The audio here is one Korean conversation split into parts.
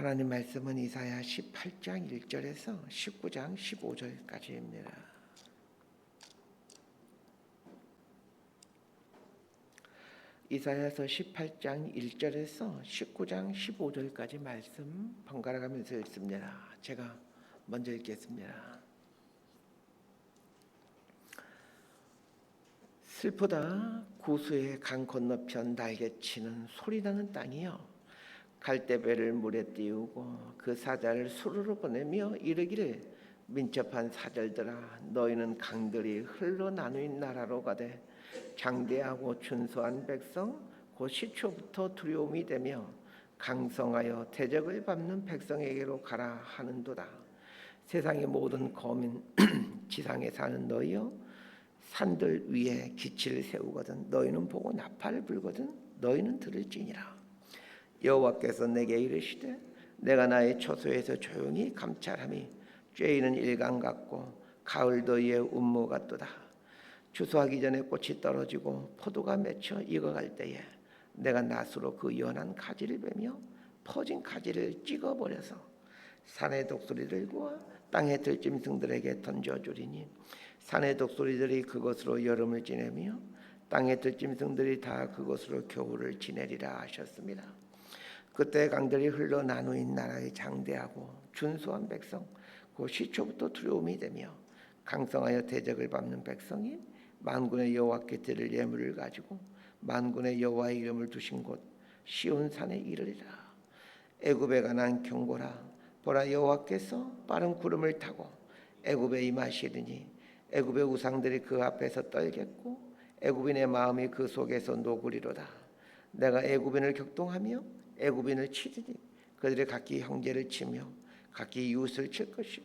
하나님 말씀은 이사야 18장 1절에서 19장 15절까지입니다. 이사야서 18장 1절에서 19장 15절까지 말씀 번갈아 가면서 읽습니다. 제가 먼저 읽겠습니다. 슬프다 구수의 강 건너편 날개치는 소리나는 땅이여, 갈대배를 물에 띄우고 그 사자를 수로로 보내며 이르기를, 민첩한 사절들아 너희는 강들이 흘러 나누인 나라로 가되 장대하고 준수한 백성 곧 시초부터 두려움이 되며 강성하여 대적을 밟는 백성에게로 가라 하는도다. 세상의 모든 거민 지상에 사는 너희여, 산들 위에 기치를 세우거든 너희는 보고 나팔을 불거든 너희는 들을지니라. 여호와께서 내게 이르시되, 내가 나의 초소에서 조용히 감찰함이 쬐이는 일강 같고 가을 더위의 운무 같도다. 추수하기 전에 꽃이 떨어지고 포도가 맺혀 익어갈 때에 내가 낫으로 그 연한 가지를 베며 퍼진 가지를 찍어버려서 산의 독수리를 구워 땅의 들짐승들에게 던져주리니 산의 독수리들이 그것으로 여름을 지내며 땅의 들짐승들이 다 그것으로 겨울을 지내리라 하셨습니다. 그때 강들이 흘러 나누인 나라의 장대하고 준수한 백성 곧 시초부터 두려움이 되며 강성하여 대적을 밟는 백성이 만군의 여호와께 드릴 예물을 가지고 만군의 여호와의 이름을 두신 곳 시온산에 이르리라. 애굽에 관한 경고라. 보라, 여호와께서 빠른 구름을 타고 애굽에 임하시리니 애굽의 우상들이 그 앞에서 떨겠고 애굽인의 마음이 그 속에서 녹으리로다. 내가 애굽인을 격동하며 애굽인을 치리니 그들이 각기 형제를 치며 각기 이웃을 칠 것이요,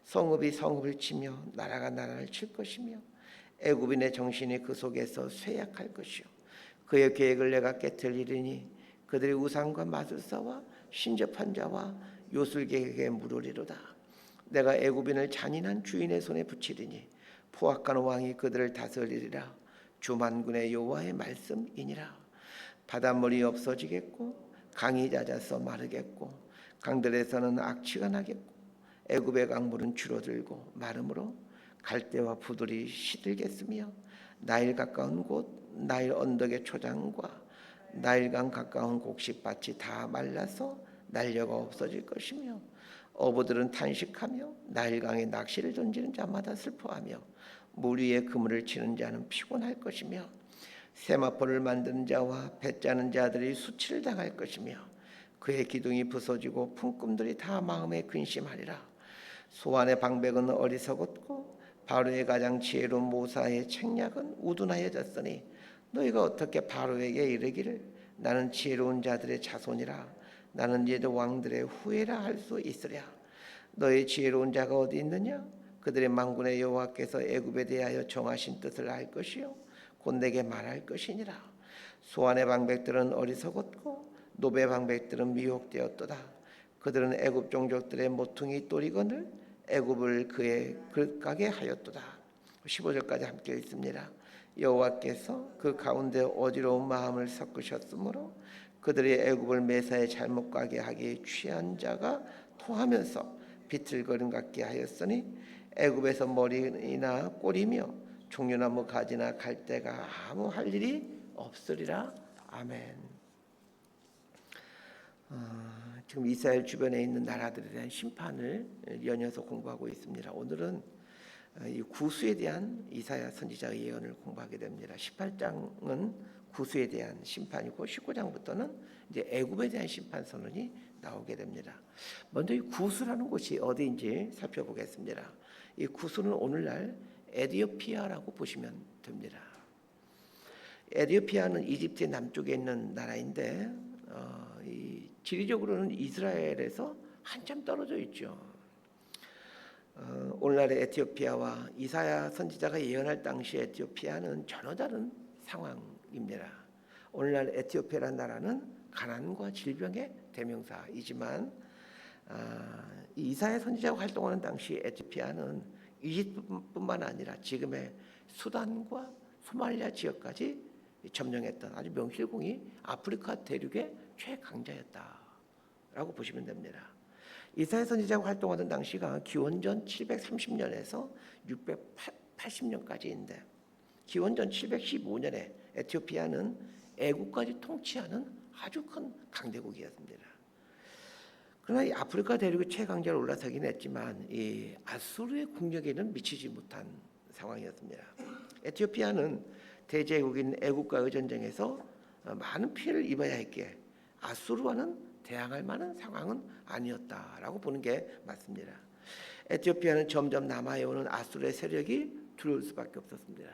성읍이 성읍을 치며 나라가 나라를 칠 것이며 애굽인의 정신이 그 속에서 쇠약할 것이요, 그의 계획을 내가 깨뜨리리니 그들이 우상과 마술사와 신접한 자와 요술객에게 물으리로다. 내가 애굽인을 잔인한 주인의 손에 붙이리니 포악한 왕이 그들을 다스리리라. 주 만군의 여호와의 말씀이니라. 바닷물이 없어지겠고 강이 잦아서 마르겠고 강들에서는 악취가 나겠고 애굽의 강물은 줄어들고 마름으로 갈대와 부들이 시들겠으며 나일 가까운 곳 나일 언덕의 초장과 나일강 가까운 곡식밭이 다 말라서 날려가 없어질 것이며 어부들은 탄식하며 나일강에 낚시를 던지는 자마다 슬퍼하며 물 위에 그물을 치는 자는 피곤할 것이며 세마포를 만드는 자와 배 짜는 자들이 수치를 당할 것이며 그의 기둥이 부서지고 품꾼들이 다 마음에 근심하리라. 소환의 방백은 어리석었고 바로의 가장 지혜로운 모사의 책략은 우둔하여졌으니 너희가 어떻게 바로에게 이르기를 나는 지혜로운 자들의 자손이라 나는 옛 왕들의 후예라 할 수 있으랴. 너희 지혜로운 자가 어디 있느냐? 그들의 만군의 여호와께서 애굽에 대하여 정하신 뜻을 알 것이요 곧 내게 말할 것이니라. 소환의 방백들은 어리석었고 노베 방백들은 미혹되었도다. 그들은 애굽 종족들의 모퉁이 또리건을 애굽을 그의 그릇가게 하였도다. 15절까지 함께 읽습니다. 여호와께서 그 가운데 어지러운 마음을 섞으셨으므로 그들이 애굽을 매사에 잘못 가게 하기에 취한 자가 토하면서 비틀거림 같게 하였으니 애굽에서 머리나 꼬리며 종려나무 가지나 갈대가 아무 할 일이 없으리라. 아멘. 지금 이스라엘 주변에 있는 나라들에 대한 심판을 연이어서 공부하고 있습니다. 오늘은 이 구수에 대한 이사야 선지자의 예언을 공부하게 됩니다. 18장은 구수에 대한 심판이고 19장부터는 이제 애굽에 대한 심판 선언이 나오게 됩니다. 먼저 이 구수라는 곳이 어디인지 살펴보겠습니다. 이 구수는 오늘날 에티오피아라고 보시면 됩니다. 에티오피아는 이집트의 남쪽에 있는 나라인데 지리적으로는 이스라엘에서 한참 떨어져 있죠. 오늘날의 에티오피아와 이사야 선지자가 예언할 당시 에티오피아는 전혀 다른 상황입니다. 오늘날 에티오피아라는 나라는 가난과 질병의 대명사이지만 이사야 선지자가 활동하는 당시 에티오피아는 이집트뿐만 아니라 지금의 수단과 소말리아 지역까지 점령했던 아주 명실공히 아프리카 대륙의 최강자였다. 라고 보시면 됩니다. 이사야 선지자가 활동하던 당시가 기원전 730년에서 680년까지인데 기원전 715년에 에티오피아는 애국까지 통치하는 아주 큰 강대국이었습니다. 그러나 이 아프리카 대륙의 최강자로 올라서긴 했지만 이 아수르의 국력에는 미치지 못한 상황이었습니다. 에티오피아는 대제국인 애국과의 전쟁에서 많은 피해를 입어야 했기에 아수르와는 대항할 만한 상황은 아니었다라고 보는 게 맞습니다. 에티오피아는 점점 남아오는 아수르의 세력이 두려울 수밖에 없었습니다.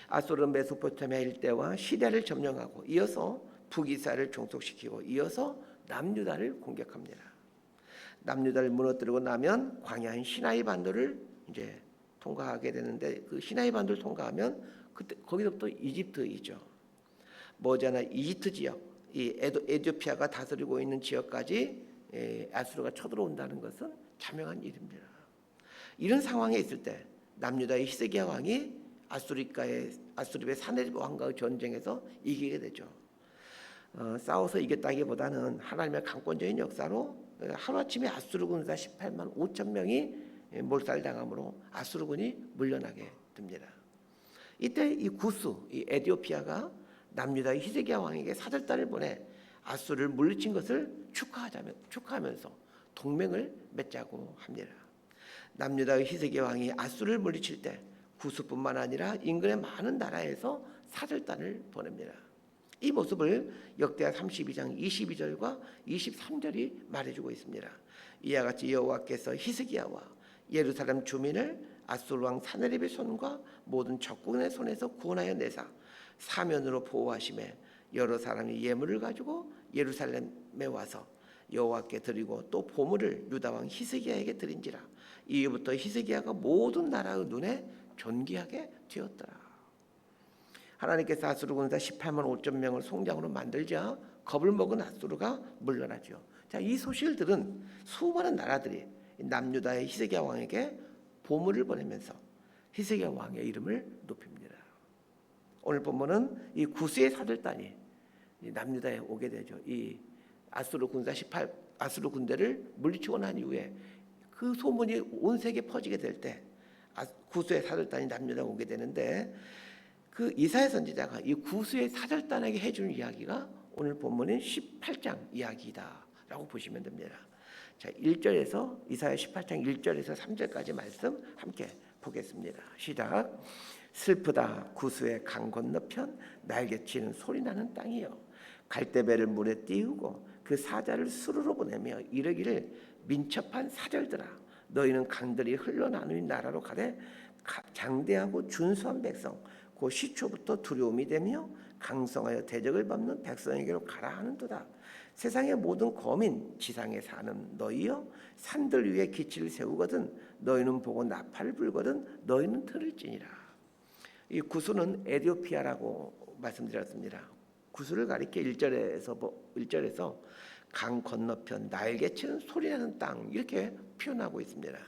아수르는 메소포타미아 일대와 시리아를 점령하고 이어서 북이스라엘을 종속시키고 이어서 남유다를 공격합니다. 남유다를 무너뜨리고 나면 광야인 시나이 반도를 이제 통과하게 되는데 그 시나이 반도를 통과하면 그때 거기서부터 이집트이죠. 머지않아 이집트 지역, 이 에티오피아가 다스리고 있는 지역까지 아수르가 쳐들어온다는 것은 자명한 일입니다. 이런 상황에 있을 때 남유다의 히스기야 왕이 아수르의 사네립 왕과의 전쟁에서 이기게 되죠. 싸워서 이겼다기보다는 하나님의 강권적인 역사로 하루아침에 아수르 군사 18만 5천 명이 몰살당함으로 아수르군이 물러나게 됩니다. 이때 이 구스, 이 에티오피아가 남유다의 히스기야 왕에게 사절단을 보내 아수르를 물리친 것을 축하하면서 동맹을 맺자고 합니다. 남유다의 히스기야 왕이 아수르를 물리칠 때 구스뿐만 아니라 인근의 많은 나라에서 사절단을 보냅니다. 이 모습을 역대하 32장 22절과 23절이 말해주고 있습니다. 이와 같이 여호와께서 히스기야와 예루살렘 주민을 아수르 왕 사네립의 손과 모든 적군의 손에서 구원하여 내사 사면으로 보호하심에 여러 사람이 예물을 가지고 예루살렘에 와서 여호와께 드리고 또 보물을 유다 왕 히스기야에게 드린지라. 이후부터 히스기야가 모든 나라의 눈에 존귀하게 되었더라. 하나님께서 아수르 군사 18만 5천 명을 송장으로 만들자 겁을 먹은 아수르가 물러나죠. 자, 이 소식을 들은 수많은 나라들이 남유다의 히스기야 왕에게 보물을 보내면서 히스기야 왕의 이름을 높입니다. 오늘 본문은 이 구스의 사절단이 남유다에 오게 되죠. 이 아수르 군대를 물리치고 난 이후에 그 소문이 온 세계에 퍼지게 될 때 구스의 사절단이 남유다에 오게 되는데 그 이사야 선지자가 이 구스의 사절단에게 해준 이야기가 오늘 본문인 18장 이야기다라고 보시면 됩니다. 자, 1절에서 이사야 18장 1절에서 3절까지 말씀 함께 보겠습니다. 시작. 슬프다 구스의 강 건너편 날개치는 소리나는 땅이여 갈대배를 물에 띄우고 그 사자를 수르로 보내며 이르기를 민첩한 사절들아 너희는 강들이 흘러나누는 나라로 가되 장대하고 준수한 백성 곧 시초부터 두려움이 되며 강성하여 대적을 밟는 백성에게로 가라 하는도다. 세상의 모든 거민 지상에 사는 너희여 산들 위에 기치를 세우거든 너희는 보고 나팔을 불거든 너희는 들을지니라. 이 구스는 에티오피아라고 말씀드렸습니다. 구스를 가리켜 1절에서 강 건너편 날개치는 소리나는 땅 이렇게 표현하고 있습니다.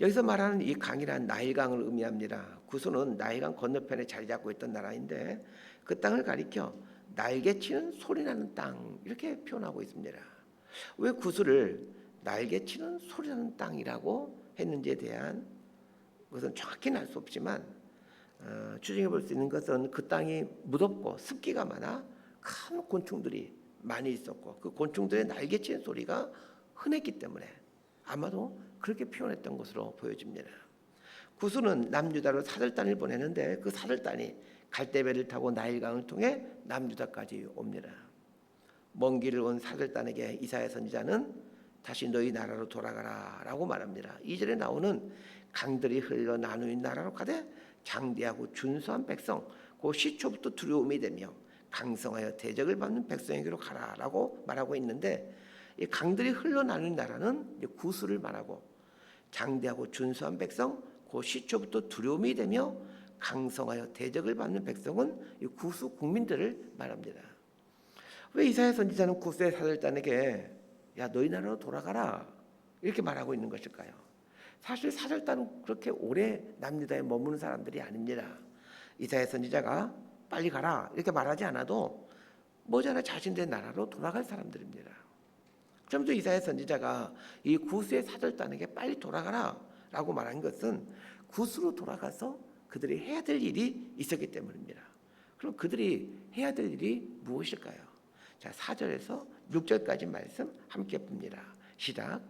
여기서 말하는 이 강이란 나일강을 의미합니다. 구스는 나일강 건너편에 자리 잡고 있던 나라인데 그 땅을 가리켜 날개치는 소리나는 땅 이렇게 표현하고 있습니다. 왜 구스를 날개치는 소리나는 땅이라고 했는지에 대한 것은 정확히는 알 수 없지만 추정해 볼 수 있는 것은 그 땅이 무덥고 습기가 많아 큰 곤충들이 많이 있었고 그 곤충들의 날개치는 소리가 흔했기 때문에 아마도 그렇게 표현했던 것으로 보여집니다. 구스는 남유다로 사절단을 보내는데 그 사절단이 갈대배를 타고 나일강을 통해 남유다까지 옵니다. 먼 길을 온 사절단에게 이사야 선지자는 다시 너희 나라로 돌아가라 라고 말합니다. 2절에 나오는 강들이 흘러 나누인 나라로 가되 장대하고 준수한 백성 그 시초부터 두려움이 되며 강성하여 대적을 받는 백성에게로 가라라고 말하고 있는데 이 강들이 흘러 나누인 나라는 구스를 말하고 장대하고 준수한 백성 그 시초부터 두려움이 되며 강성하여 대적을 받는 백성은 이 구스 국민들을 말합니다. 왜 이사야 선지자는 구스의 사절단에게 야 너희 나라로 돌아가라 이렇게 말하고 있는 것일까요? 사실 사절단은 그렇게 오래 남유다에 머무는 사람들이 아닙니다. 이사야 선지자가 빨리 가라 이렇게 말하지 않아도 머지않아 자신들의 나라로 돌아갈 사람들입니다. 그러면서 이사야 선지자가 이 구스의 사절단에게 빨리 돌아가라 라고 말한 것은 구스로 돌아가서 그들이 해야 될 일이 있었기 때문입니다. 그럼 그들이 해야 될 일이 무엇일까요? 자, 4절에서 6절까지 말씀 함께 봅니다. 시작.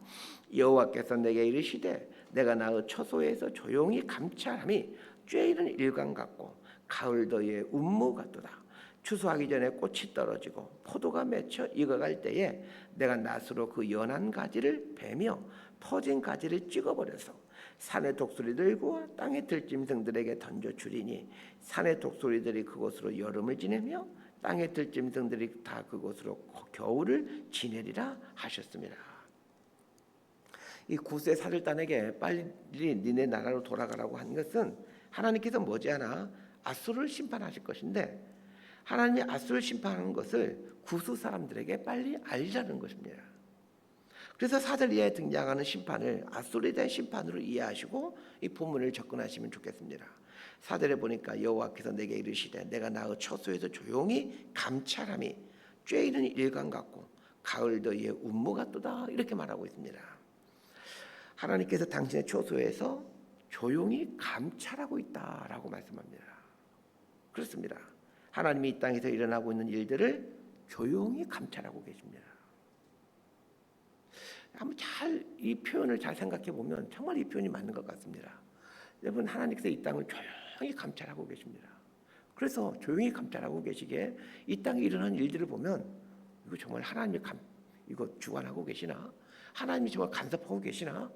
여호와께서 내게 이르시되 내가 나의 처소에서 조용히 감찰함이 쬐이른 일광 같고 가을 더위의 운무 같도다. 추수하기 전에 꽃이 떨어지고 포도가 맺혀 익어갈 때에 내가 낫으로 그 연한 가지를 베며 퍼진 가지를 찍어버려서 산의 독수리들과 땅의 들짐승들에게 던져주리니 산의 독수리들이 그곳으로 여름을 지내며 땅의 들짐승들이 다 그곳으로 겨울을 지내리라 하셨습니다. 이 구스의 사절단에게 빨리 니네 나라로 돌아가라고 한 것은 하나님께서 머지않아 아수르를 심판하실 것인데 하나님이 아수르를 심판하는 것을 구스 사람들에게 빨리 알리라는 것입니다. 그래서 4절 이하에 등장하는 심판을 아수르에 대한 심판으로 이해하시고 이 본문을 접근하시면 좋겠습니다. 4절에 보니까 여호와께서 내게 이르시되 내가 나의 처소에서 조용히 감찰함이 쬐이른 일광 같고 가을 더위의 운무 같도다 이렇게 말하고 있습니다. 하나님께서 당신의 처소에서 조용히 감찰하고 있다라고 말씀합니다. 그렇습니다. 하나님이 이 땅에서 일어나고 있는 일들을 조용히 감찰하고 계십니다. 한번 이 표현을 잘 생각해 보면 정말 이 표현이 맞는 것 같습니다. 여러분, 하나님께서 이 땅을 조용히 감찰하고 계십니다. 그래서 조용히 감찰하고 계시기에 이 땅에 일어나는 일들을 보면 이거 정말 하나님이 이거 주관하고 계시나? 하나님이 정말 간섭하고 계시나?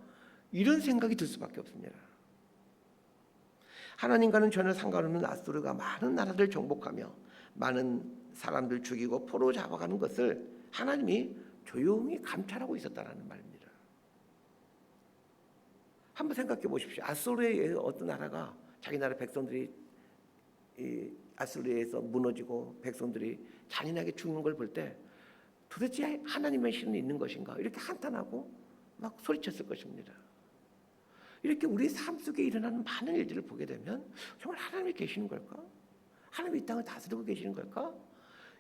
이런 생각이 들 수밖에 없습니다. 하나님과는 전혀 상관없는 아수르가 많은 나라들 정복하며 많은 사람들 죽이고 포로 잡아가는 것을 하나님이 조용히 감찰하고 있었다는 말입니다. 한번 생각해 보십시오. 아수르의 어떤 나라가 자기 나라 백성들이 아수르에서 무너지고 백성들이 잔인하게 죽는 걸 볼 때 도대체 하나님의 신은 있는 것인가 이렇게 한탄하고 막 소리쳤을 것입니다. 이렇게 우리 삶 속에 일어나는 많은 일들을 보게 되면 정말 하나님이 계시는 걸까? 하나님이 이 땅을 다스리고 계시는 걸까?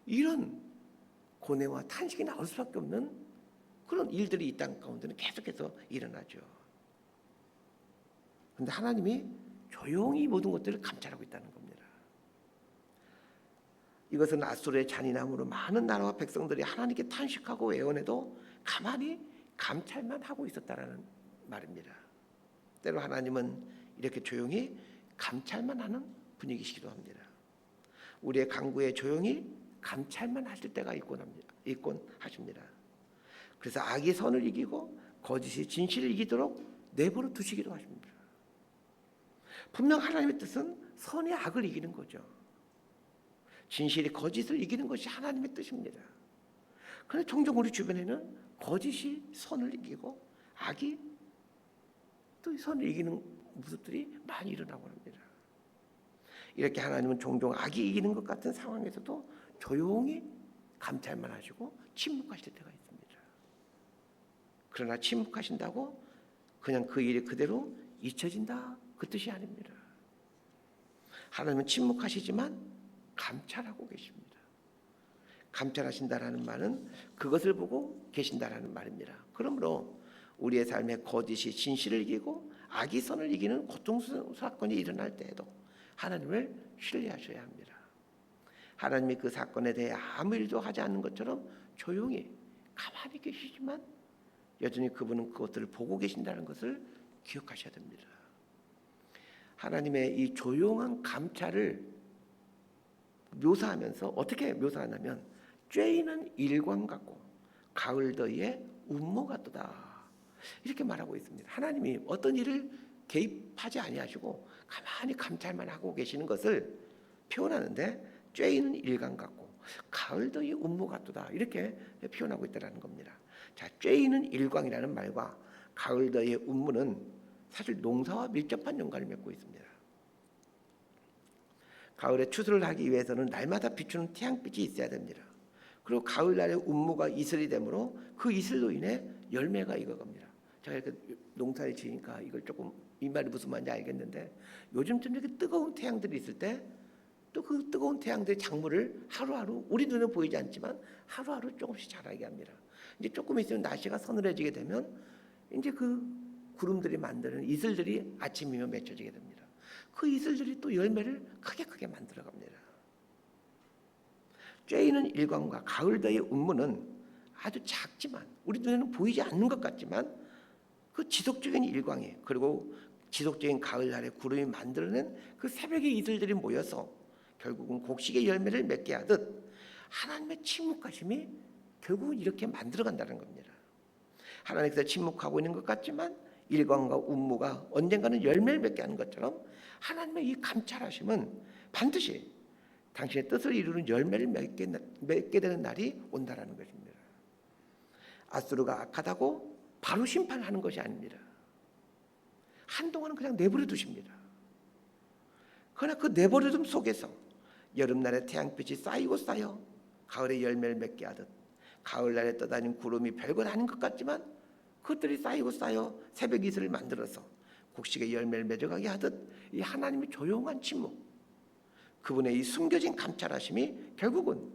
이런 고뇌와 탄식이 나올 수밖에 없는 그런 일들이 이 땅 가운데는 계속해서 일어나죠. 그런데 하나님이 조용히 모든 것들을 감찰하고 있다는 겁니다. 이것은 아수르의 잔인함으로 많은 나라와 백성들이 하나님께 탄식하고 애원해도 가만히 감찰만 하고 있었다라는 말입니다. 때로 하나님은 이렇게 조용히 감찰만 하는 분위기시기도 합니다. 우리의 강구에 조용히 감찰만 하실 때가 있곤 하십니다. 그래서 악이 선을 이기고 거짓이 진실을 이기도록 내버려 두시기도 하십니다. 분명 하나님의 뜻은 선이 악을 이기는 거죠. 진실이 거짓을 이기는 것이 하나님의 뜻입니다. 그런데 종종 우리 주변에는 거짓이 선을 이기고 악이 또 선을 이기는 모습들이 많이 일어나고 합니다. 이렇게 하나님은 종종 악이 이기는 것 같은 상황에서도 조용히 감찰만 하시고 침묵하실 때가 있습니다. 그러나 침묵하신다고 그냥 그 일이 그대로 잊혀진다 그 뜻이 아닙니다. 하나님은 침묵하시지만 감찰하고 계십니다. 감찰하신다라는 말은 그것을 보고 계신다라는 말입니다. 그러므로 우리의 삶에 거짓이 진실을 이기고 악이 선을 이기는 고통스러운 사건이 일어날 때에도 하나님을 신뢰하셔야 합니다. 하나님이 그 사건에 대해 아무 일도 하지 않는 것처럼 조용히 가만히 계시지만 여전히 그분은 그것들을 보고 계신다는 것을 기억하셔야 됩니다. 하나님의 이 조용한 감찰을 묘사하면서 어떻게 묘사하냐면 쬐이는 일광 같고 가을 더위에 운무 같도다 이렇게 말하고 있습니다. 하나님이 어떤 일을 개입하지 아니하시고 가만히 감찰만 하고 계시는 것을 표현하는데 쬐이는 일광 같고 가을 더위 운무 같도다 이렇게 표현하고 있다는 겁니다. 자, 쬐이는 일광이라는 말과 가을 더위의 운무는 사실 농사와 밀접한 연관을 맺고 있습니다. 가을에 추수를 하기 위해서는 날마다 비추는 태양빛이 있어야 됩니다. 그리고 가을날에 운무가 이슬이 되므로 그 이슬로 인해 열매가 익어갑니다. 제가 이렇게 농사를 지으니까 이걸 조금 이 말이 무슨 말인지 알겠는데 요즘처럼 이렇게 뜨거운 태양들이 있을 때 또 그 뜨거운 태양들의 작물을 하루하루 우리 눈에 보이지 않지만 하루하루 조금씩 자라게 합니다. 이제 조금 있으면 날씨가 서늘해지게 되면 이제 그 구름들이 만드는 이슬들이 아침이면 맺혀지게 됩니다. 그 이슬들이 또 열매를 크게 만들어 갑니다. 쬐이는 일광과 가을더의 운무는 아주 작지만 우리 눈에는 보이지 않는 것 같지만 그 지속적인 일광이 그리고 지속적인 가을날의 구름이 만들어낸 그 새벽의 이슬들이 모여서 결국은 곡식의 열매를 맺게 하듯 하나님의 침묵하심이 결국은 이렇게 만들어간다는 겁니다. 하나님께서 침묵하고 있는 것 같지만 일광과 운무가 언젠가는 열매를 맺게 하는 것처럼 하나님의 이 감찰하심은 반드시 당신의 뜻을 이루는 열매를 맺게 되는 날이 온다라는 것입니다. 아수르가 악하다고 바로 심판하는 것이 아닙니다. 한동안은 그냥 내버려 두십니다. 그러나 그 내버려둠 속에서 여름날의 태양빛이 쌓이고 쌓여 가을에 열매를 맺게 하듯 가을날에 떠다니는 구름이 별것 아닌 것 같지만 그것들이 쌓이고 쌓여 새벽 이슬을 만들어서 곡식의 열매를 맺어가게 하듯 이 하나님의 조용한 침묵, 그분의 이 숨겨진 감찰하심이 결국은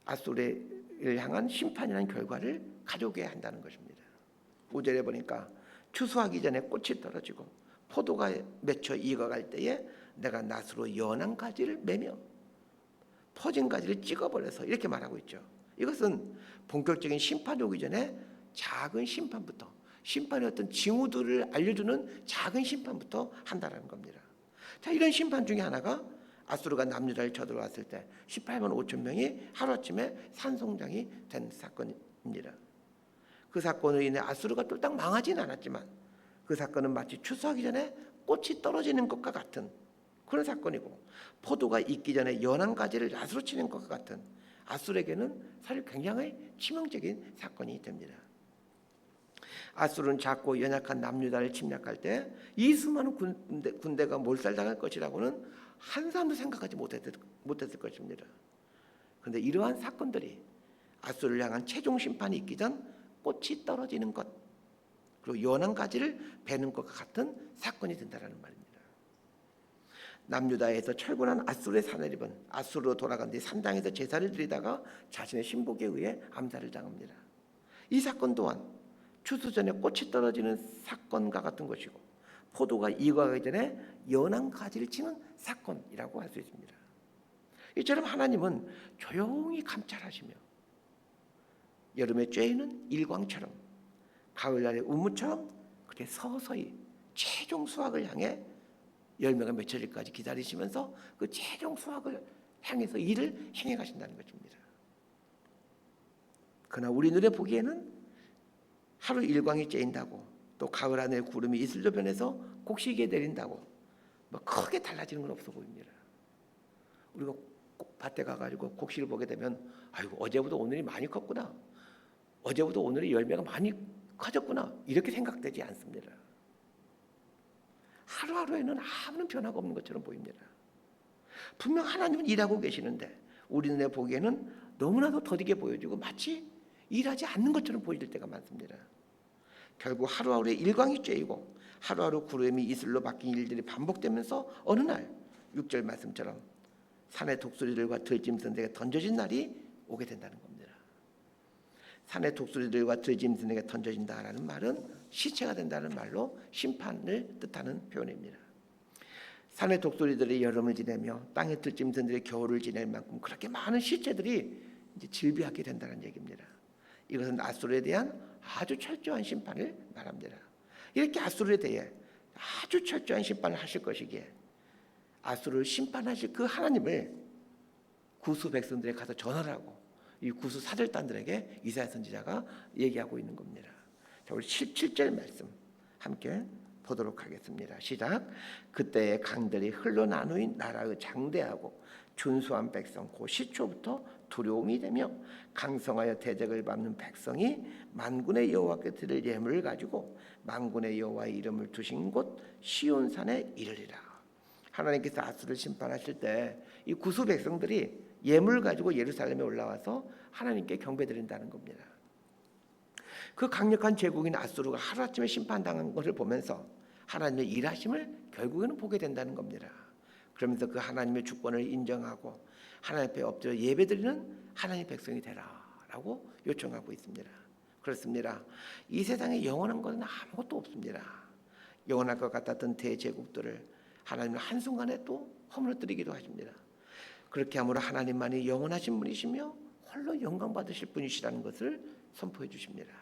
아수르를 향한 심판이라는 결과를 가져오게 한다는 것입니다. 5절에 보니까 추수하기 전에 꽃이 떨어지고 포도가 맺혀 익어갈 때에 내가 낫으로 연한 가지를 매며 퍼진 가지를 찍어버려서 이렇게 말하고 있죠. 이것은 본격적인 심판이 오기 전에 작은 심판부터, 심판의 어떤 징후들을 알려주는 작은 심판부터 한다는 겁니다. 자, 이런 심판 중에 하나가 아수르가 남유다를 쳐들어왔을 때 18만 5천 명이 하루아침에 산송장이 된 사건입니다. 그 사건으로 인해 아수르가 쫄딱 망하지는 않았지만 그 사건은 마치 추수하기 전에 꽃이 떨어지는 것과 같은 그런 사건이고 포도가 익기 전에 연한 가지를 낫으로 치는 것과 같은 아수르에게는 사실 굉장히 치명적인 사건이 됩니다. 아수르는 작고 연약한 남유다를 침략할 때 이 수많은 군대가 몰살당할 것이라고는 한 사람도 생각하지 못했을 것입니다. 그런데 이러한 사건들이 아수르를 향한 최종 심판이 있기 전 꽃이 떨어지는 것 그리고 연한 가지를 베는 것과 같은 사건이 된다는 말입니다. 남유다에서 철군한 아수르의 사내립은 아수르로 돌아간 뒤 산당에서 제사를 드리다가 자신의 신복에 의해 암살을 당합니다. 이 사건 또한 추수 전에 꽃이 떨어지는 사건과 같은 것이고 포도가 익어가기 전에 연한 가지를 치는 사건이라고 할 수 있습니다. 이처럼 하나님은 조용히 감찰하시며 여름에 쬐이는 일광처럼 가을날의 우무처럼 그렇게 서서히 최종 수확을 향해 열매가 맺혀질까지 기다리시면서 그 최종 수확을 향해서 일을 행해 가신다는 것입니다. 그러나 우리 눈에 보기에는 하루 일광이 쬐인다고 또 가을 하늘의 구름이 이슬로 변해서 곡식에 내린다고 뭐 크게 달라지는 건 없어 보입니다. 우리가 꼭 밭에 가가지고 곡식을 보게 되면 아이고 어제보다 오늘이 많이 컸구나, 어제보다 오늘이 열매가 많이 커졌구나 이렇게 생각되지 않습니다. 하루하루에는 아무런 변화가 없는 것처럼 보입니다. 분명 하나님은 일하고 계시는데 우리 눈에 보기에는 너무나도 더디게 보여지고 마치 일하지 않는 것처럼 보일 때가 많습니다. 결국 하루하루의 일광이 쬐이고 하루하루 구름이 이슬로 바뀐 일들이 반복되면서 어느 날 6절 말씀처럼 산의 독수리들과 들짐승들에게 던져진 날이 오게 된다는 겁니다. 산의 독수리들과 들짐승에게 던져진다라는 말은 시체가 된다는 말로 심판을 뜻하는 표현입니다. 산의 독수리들이 여름을 지내며 땅의 들짐승들이 겨울을 지낼 만큼 그렇게 많은 시체들이 이제 질비하게 된다는 얘기입니다. 이것은 아수르에 대한 아주 철저한 심판을 말합니다. 이렇게 아수르에 대해 아주 철저한 심판을 하실 것이기에 아수르를 심판하실 그 하나님을 구수 백성들에 가서 전하라고 이 구수 사절단들에게 이사야 선지자가 얘기하고 있는 겁니다. 자, 우리 7절 말씀 함께 보도록 하겠습니다. 시작. 그때의 강들이 흘러나누인 나라의 장대하고 준수한 백성 곧 시초부터 두려움이 되며 강성하여 대적을 밟는 백성이 만군의 여호와께 드릴 예물을 가지고 만군의 여호와의 이름을 두신 곳 시온산에 이르리라. 하나님께서 아수르를 심판하실 때 이 구수 백성들이 예물을 가지고 예루살렘에 올라와서 하나님께 경배드린다는 겁니다. 그 강력한 제국인 아수르가 하루아침에 심판당한 것을 보면서 하나님의 일하심을 결국에는 보게 된다는 겁니다. 그러면서 그 하나님의 주권을 인정하고 하나님 앞에 엎드려 예배드리는 하나님의 백성이 되라라고 요청하고 있습니다. 그렇습니다. 이 세상에 영원한 것은 아무것도 없습니다. 영원할 것 같았던 대제국들을 하나님은 한순간에 또 허물어뜨리기도 하십니다. 그렇게 함으로 하나님만이 영원하신 분이시며 홀로 영광 받으실 분이시라는 것을 선포해 주십니다.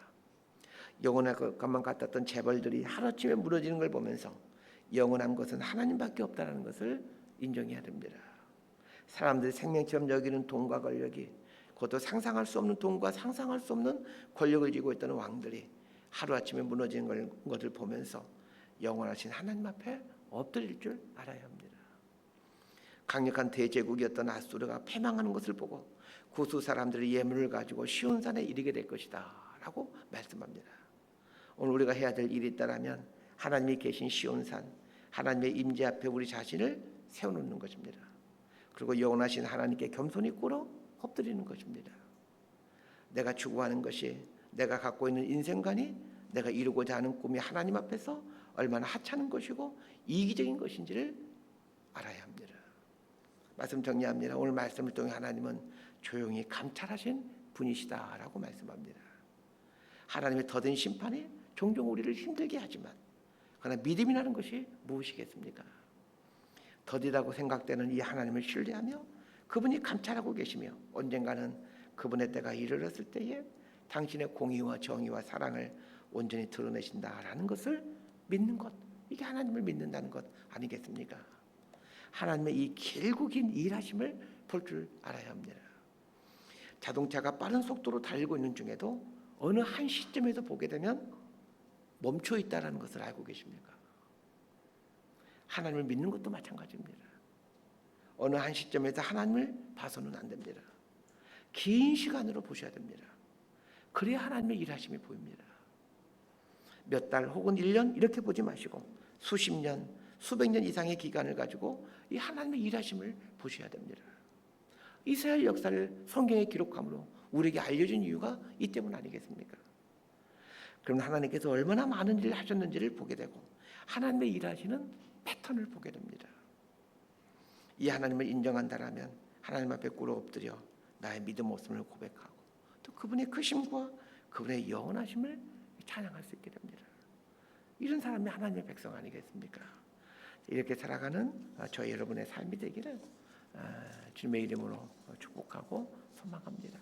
영원할 것만 같았던 재벌들이 하루아침에 무너지는 걸 보면서 영원한 것은 하나님밖에 없다는 것을 인정해야 됩니다. 사람들이 생명처럼 여기는 돈과 권력이, 그것도 상상할 수 없는 돈과 상상할 수 없는 권력을 쥐고 있던 왕들이 하루아침에 무너지는 것을 보면서 영원하신 하나님 앞에 엎드릴 줄 알아야 합니다. 강력한 대제국이었던 아수르가 패망하는 것을 보고 구수 사람들이 예물을 가지고 시온산에 이르게 될 것이다 라고 말씀합니다. 오늘 우리가 해야 될 일이 있다면 하나님이 계신 시온산, 하나님의 임재 앞에 우리 자신을 세워놓는 것입니다. 그리고 영원하신 하나님께 겸손히 꿇어 엎드리는 것입니다. 내가 추구하는 것이, 내가 갖고 있는 인생관이, 내가 이루고자 하는 꿈이 하나님 앞에서 얼마나 하찮은 것이고 이기적인 것인지를 알아야 합니다. 말씀 정리합니다. 오늘 말씀을 통해 하나님은 조용히 감찰하신 분이시다라고 말씀합니다. 하나님의 더딘 심판이 종종 우리를 힘들게 하지만, 그러나 믿음이라는 것이 무엇이겠습니까? 더디다고 생각되는 이 하나님을 신뢰하며 그분이 감찰하고 계시며 언젠가는 그분의 때가 이르렀을 때에 당신의 공의와 정의와 사랑을 온전히 드러내신다라는 것을 믿는 것, 이게 하나님을 믿는다는 것 아니겠습니까? 하나님의 이 길고 긴 일하심을 볼 줄 알아야 합니다. 자동차가 빠른 속도로 달리고 있는 중에도 어느 한 시점에서 보게 되면 멈춰 있다는 것을 알고 계십니까? 하나님을 믿는 것도 마찬가지입니다. 어느 한 시점에서 하나님을 봐서는 안 됩니다. 긴 시간으로 보셔야 됩니다. 그래야 하나님의 일하심이 보입니다. 몇 달 혹은 1년 이렇게 보지 마시고 수십 년, 수백 년 이상의 기간을 가지고 이 하나님의 일하심을 보셔야 됩니다. 이스라엘 역사를 성경에 기록함으로 우리에게 알려준 이유가 이 때문 아니겠습니까? 그럼 하나님께서 얼마나 많은 일을 하셨는지를 보게 되고 하나님의 일하시는 패턴을 보게 됩니다. 이 하나님을 인정한다라면 하나님 앞에 꿇어 엎드려 나의 믿음 없음을 고백하고 또 그분의 크심과 그분의 영원하심을 찬양할 수 있게 됩니다. 이런 사람이 하나님의 백성 아니겠습니까? 이렇게 살아가는 저희 여러분의 삶이 되기를 주님의 이름으로 축복하고 소망합니다.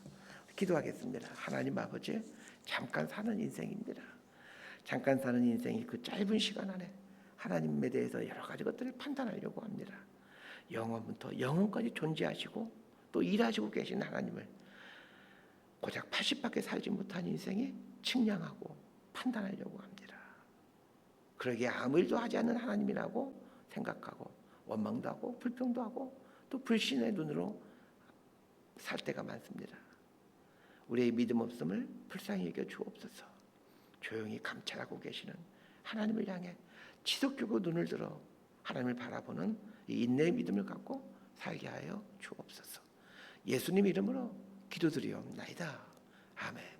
기도하겠습니다. 하나님 아버지, 잠깐 사는 인생입니다. 잠깐 사는 인생이 그 짧은 시간 안에 하나님에 대해서 여러 가지 것들을 판단하려고 합니다. 영원부터 영원까지 존재하시고 또 일하시고 계신 하나님을 고작 80밖에 살지 못한 인생이 측량하고 판단하려고 합니다. 그러기에 아무 일도 하지 않는 하나님이라고 생각하고 원망도 하고 불평도 하고 또 불신의 눈으로 살 때가 많습니다. 우리의 믿음 없음을 불쌍히 여겨 주옵소서. 조용히 감찰하고 계시는 하나님을 향해 지속적으로 눈을 들어 하나님을 바라보는 이 인내의 믿음을 갖고 살게 하여 주옵소서. 예수님 이름으로 기도드리옵나이다. 아멘.